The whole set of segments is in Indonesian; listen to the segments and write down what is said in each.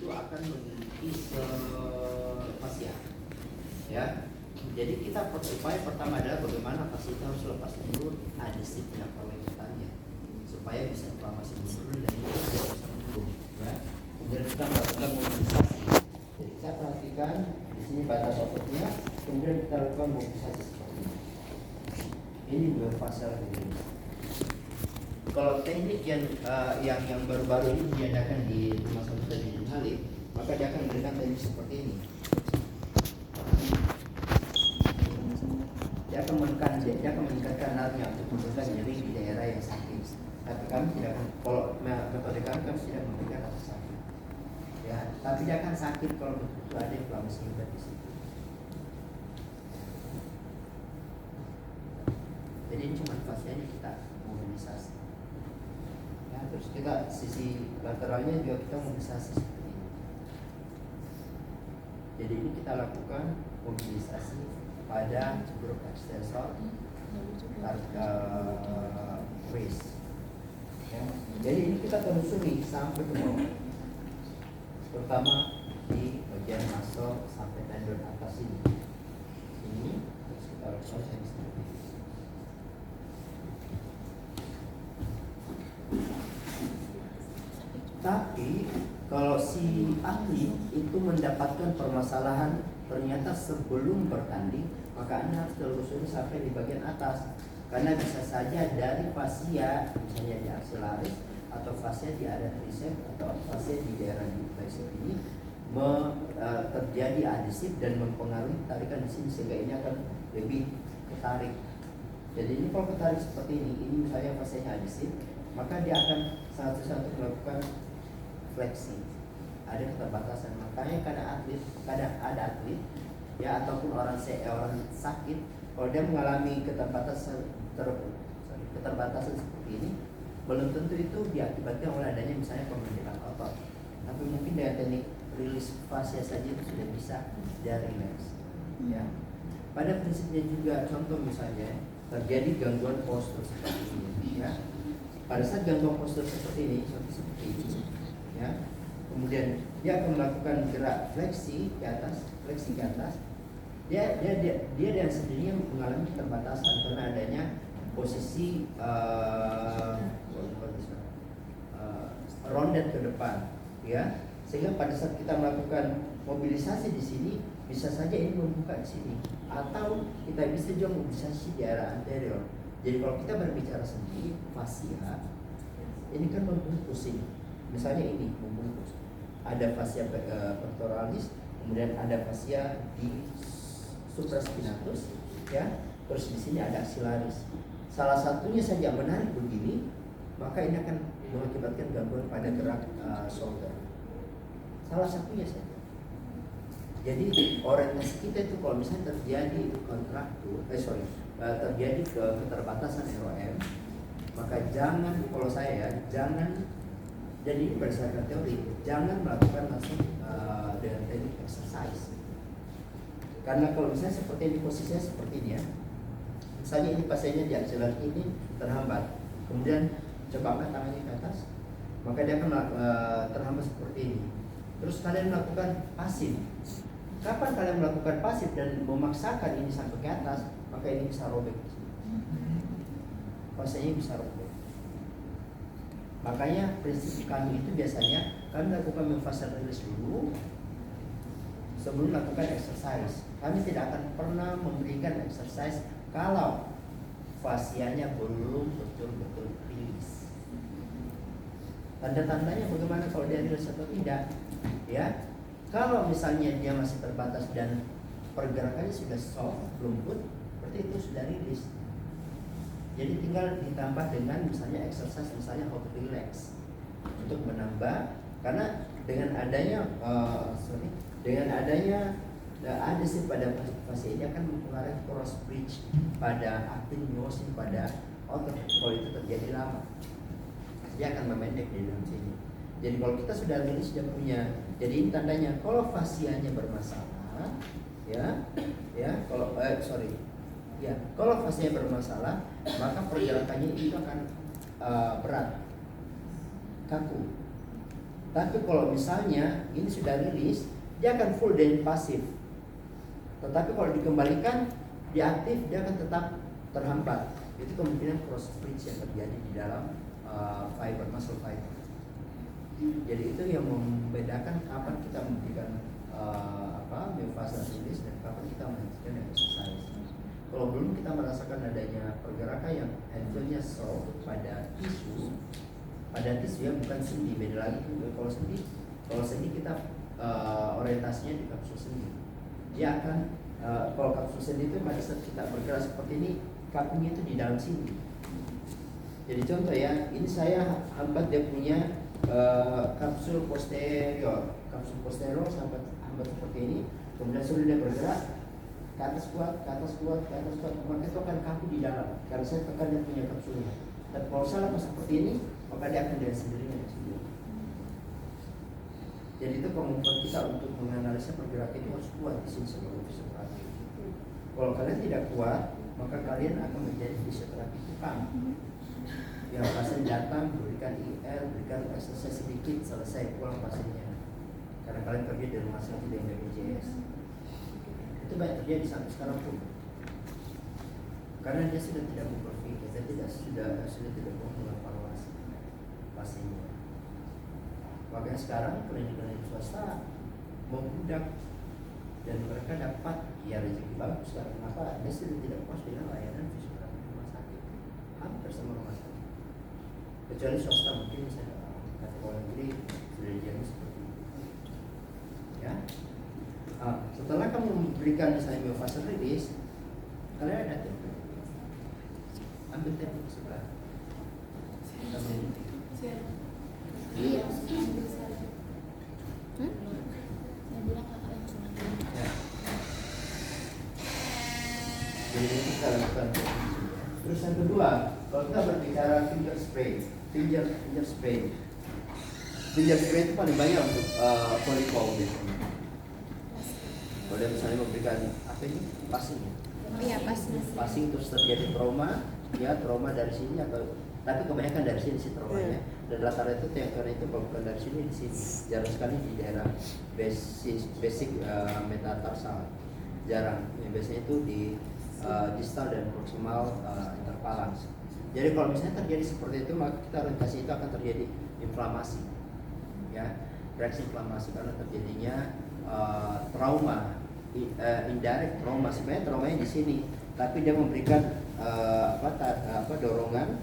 itu akan memiliki fascia, ya. Jadi kita upaya pertama adalah bagaimana fascia itu harus lepas dulu adesifnya kolektannya supaya bisa inflamasi menurun dan itu bisa menurun, ya. Kemudian kita melakukan mobilisasi. Jadi saya perhatikan di sini batas ototnya, kemudian kita lakukan mobilisasi seperti ini. Ini dua fascia begini. Kalau teknik yang baru-baru ini diadakan di rumah sakit di Halim, maka dia akan memberikan teknik seperti ini. Dia akan meningkatkan narnya untuk memberikan nyeri di daerah yang sakit. Tapi kami tidak akan, kalau metode kami tidak memberikan rasa sakit. Ya, tapi dia akan sakit kalau betul-betul ada inflamasi hebat di situ. Jadi ini cuma pasiennya kita mobilisasi. Ya, terus kita sisi lateralnya juga kita mobilisasi seperti ini. Jadi ini kita lakukan mobilisasi pada grup ekstensor raise. Ya. Jadi ini kita telusuri sampai ke bawah, terutama di bagian masuk sampai tendon atas ini. Ini terus kita lakukan seperti ini. Tapi kalau si ahli itu mendapatkan permasalahan ternyata sebelum bertanding, maka Anda harus telusuri sampai di bagian atas. Karena bisa saja dari fascia, misalnya di axillaris, atau fascia di area tricep, atau fascia di daerah bicep ini terjadi adesif dan mempengaruhi tarikan di sini sehingga ini akan lebih ketarik. Jadi ini kalau ketarik seperti ini misalnya fascianya adesif, maka dia akan satu-satu melakukan fleksi. Ada keterbatasan. Makanya kadang ada atlet ya ataupun orang sakit, kalau dia mengalami keterbatasan seperti ini, belum tentu itu diakibatkan oleh adanya misalnya pembentukan otot. Tapi mungkin dengan teknik rilis fascia saja itu sudah bisa dia relax. Ya. Pada prinsipnya juga contoh misalnya terjadi gangguan postur seperti ini, ya. Pada saat gangguan postur seperti ini, ya, kemudian dia akan melakukan gerak fleksi ke atas, dia dengan sendirinya mengalami keterbatasan karena adanya posisi rondet ke depan, ya, sehingga pada saat kita melakukan mobilisasi di sini bisa saja ini membuka di sini, atau kita bisa juga mobilisasi di area anterior. Jadi kalau kita berbicara sendiri fascia, ini kan membungkus ini. Misalnya ini membungkus. Ada fascia pectoralis, kemudian ada fascia di supraspinatus, ya. Terus di sini ada axillaris. Salah satunya saja menarik begini, maka ini akan mengakibatkan gangguan pada gerak shoulder. Salah satunya saja. Jadi orientasi kita itu kalau misalnya terjadi terjadi keterbatasan ROM, maka jangan, kalau saya jangan, jadi ini berdasarkan teori, jangan melakukan langsung dengan teknik exercise. Karena kalau misalnya seperti ini, posisinya seperti ini ya, misalnya ini pasiennya di axillaris ini terhambat, kemudian coba angkat tangannya ke atas, maka dia akan terhambat seperti ini. Terus kalian melakukan pasif. Kapan kalian melakukan pasif dan memaksakan ini sampai ke atas, maka ini bisa robek. Pasiennya bisa robek. Makanya prinsip kami itu biasanya kami lakukan memfascial release dulu sebelum melakukan exercise. Kami tidak akan pernah memberikan exercise kalau fascianya belum betul-betul rilis. Tanda-tandanya bagaimana kalau dia rilis atau tidak? Ya, kalau misalnya dia masih terbatas dan pergerakannya sudah soft, lembut, berarti itu sudah rilis. Jadi tinggal ditambah dengan misalnya exercise, misalnya hot relax untuk menambah, karena dengan adanya adesif pada fascia ini akan mempengaruhi cross bridge pada actin myosin pada otot. Kalau itu terjadi lama, dia akan memendek di dalam sini. Jadi kalau kita sudah rilis, sudah punya, jadi ini tandanya kalau fascianya bermasalah, kalau fascianya bermasalah, maka pergerakannya itu akan berat, kaku. Tapi kalau misalnya ini sudah rilis, dia akan full dan pasif. Tetapi kalau dikembalikan, dia aktif, dia akan tetap terhambat. Itu kemungkinan cross bridge yang terjadi di dalam fiber, muscle fiber. Jadi itu yang membedakan kapan kita memberikan myofascial release dan kapan kita menghentikan exercise. Kalau belum kita merasakan adanya pergerakan yang handle-nya soft pada tisu ya, bukan sendi, beda lagi. Kalau sendi kita orientasinya di kapsul sendi. Dia akan kalau kapsul sendi itu pada saat kita bergerak seperti ini, kakinya itu di dalam sini. Jadi contoh ya, ini saya hambat dia punya kapsul posterior sampai hambat seperti ini, kemudian sudah dia bergerak ke atas kuat, maka itu akan kaku di dalam karena saya tekan dia punya kapsulnya. Dan kalau salah seperti ini, maka dia akan dengan sendirinya di sini. Jadi itu kemampuan kita untuk menganalisa pergerakan itu harus kuat di sini sebagai fisioterapi. Kalau kalian tidak kuat, maka kalian akan menjadi fisioterapi tukang. Yang pasien datang, berikan IL, berikan exercise sedikit, selesai, pulang pasiennya. Karena kalian kerja di rumah sakit yang BPJS. Itu banyak terjadi sampai sekarang pun. Karena dia sudah tidak mau berpikir, dia sudah tidak mau mengevaluasi pasiennya. Makanya sekarang klinik-klinik swasta membludak dan mereka dapat rezeki bagus. Kenapa? Dia sudah tidak puas dengan layanan fisioterapi rumah sakit, hampir sama rumah sakit. Kecuali swasta mungkin misalnya kategori negeri sudah dijamin seperti itu. Ya. Setelah kamu memberikan misalnya myofascial release, kalian ada tempe. Ambil tempe ke sebelah. Iya, ambil saja. Saya bilang kakak yang senang. Ya. Jadi ini kita lakukan. Terus yang kedua, kalau kita berbicara finger spray itu paling banyak untuk polypop biasanya. Kalau dia misalnya memberikan apa ini? Passing. Iya, Passing terus terjadi trauma dari sini atau tapi kebanyakan dari sini sih traumanya. Dan rata-rata itu yang karena itu bukan dari sini di sini. Jarang sekali di daerah basic metatarsal. Jarang. Yang biasanya itu di distal dan proximal interphalanx. Jadi kalau misalnya terjadi seperti itu, maka kita orientasi itu akan terjadi inflamasi. Ya, reaksi inflamasi karena terjadinya trauma, indirect trauma. Sebenarnya traumanya di sini, tapi dia memberikan dorongan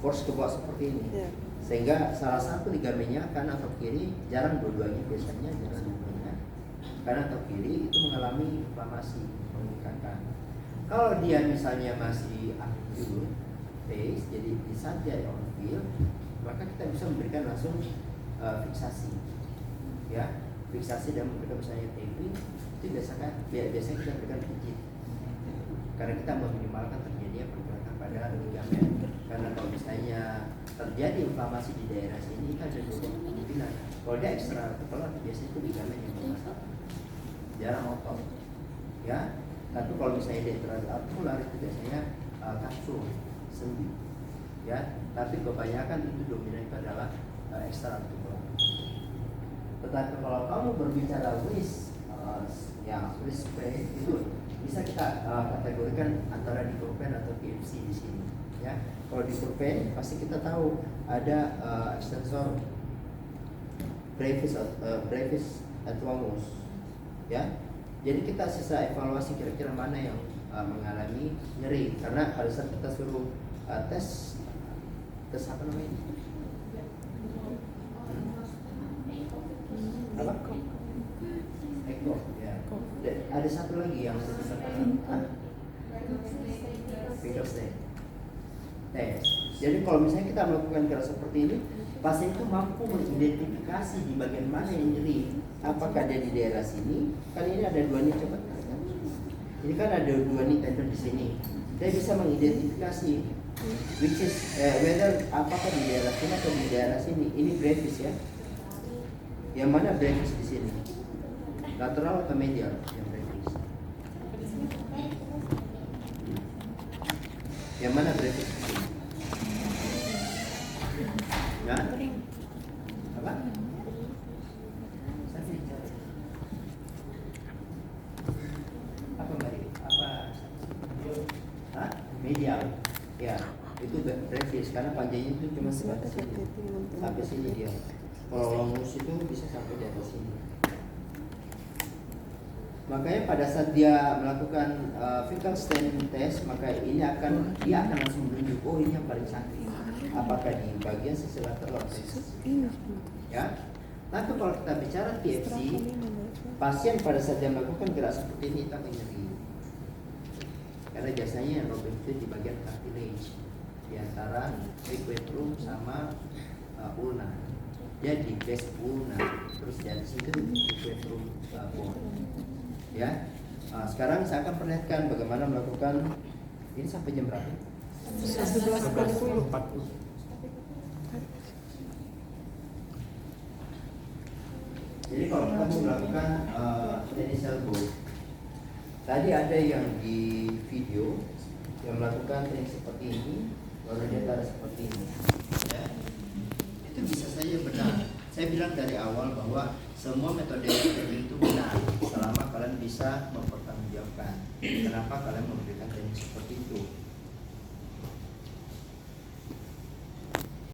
force ke bawah seperti ini, sehingga salah satu ligamennya kanan atau kiri, jarang dua-duanya biasanya jarang dua-duanya kanan atau kiri itu mengalami inflamasi, membengkakkan. Kalau dia misalnya masih acute phase, jadi di saat dia on field, maka kita bisa memberikan langsung fiksasi, ya, fiksasi dan memberikan misalnya taping. Itu biasanya kita berikan pijit, karena kita meminimalkan terjadinya pergerakan pada ligamen. Karena kalau misalnya terjadi inflamasi di daerah sini, kan ada dua kemungkinan. Kalau dia ekstra artikular, biasanya itu ligamen yang bermasalah, jarang otot, ya. Tapi kalau misalnya dia intra-artikular itu biasanya kapsul sendi, ya. Tapi kebanyakan itu dominan itu adalah extra-artikular. Tetapi kalau kamu berbicara wrist spray itu bisa kita kategorikan antara diclofenac atau TFC di sini, ya. Kalau diclofenac pasti kita tahu ada extensor brevis atwamus, ya. Jadi kita sisa evaluasi kira-kira mana yang mengalami nyeri, karena pada saat kita suruh tes apa namanya? Apa? Eko, ya. Ada satu lagi yang kita finger stain. Jadi kalau misalnya kita melakukan cara seperti ini, pasien itu mampu mengidentifikasi di bagian mana yang nyeri. Apakah dia di daerah sini? Kan ini ada dua nih, coba. Ini kan ada dua nih tendon di sini. Dia bisa mengidentifikasi which is whether apakah di daerah sini atau di daerah sini. Ini brevis, ya. Yang mana brevis di sini? Lateral atau medial yang brevis? Yang mana brevis di sini? Ya? Apa? ideal. Ya, itu brevis karena panjangnya itu cuma sebatas sini. Sampai sini dia. Kalau longus itu bisa sampai di atas sini. Makanya pada saat dia melakukan fecal stand test, maka dia akan langsung menunjuk, oh ini yang paling sakit. Apakah di bagian sisi lateral ya? Tapi kalau kita bicara TFC, pasien pada saat dia melakukan gerak seperti ini kita nyeri. Karena biasanya yang robek itu di bagian cartilage di antara equiprum sama ulna. Dia di base ulna, terus dari situ equiprum bone. Ya, sekarang saya akan perlihatkan bagaimana melakukan ini sampai jam berapa? 11.40. Jadi kalau kita mau melakukan initial bow, tadi ada yang di video yang melakukan teknik seperti ini, lalu dia tarik seperti ini. Ya, itu bisa saja benar. Saya bilang dari awal bahwa semua metode teknik itu benar selama kalian bisa mempertanggungjawabkan kenapa kalian memberikan teknik seperti itu.